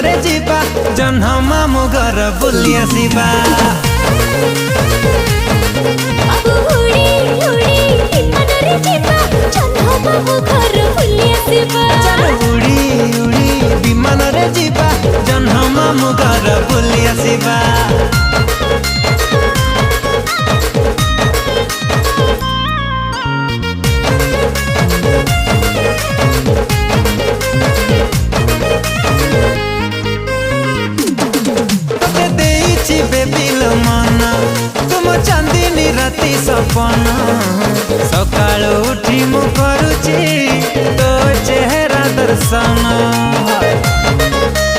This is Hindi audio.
रे जीवा जन्ह मामु घर बुली आसीबा। अब उड़ी उड़ी विमान रे जीवा जन्ह मामु घर बुली आसीबा। उड़ी उड़ी विमान रे जीवा जन्ह मामु घर बुली आसीबा। तुम चांदनी राति सपना सकाल उठी मु करुची तो चेहरा दर्शन।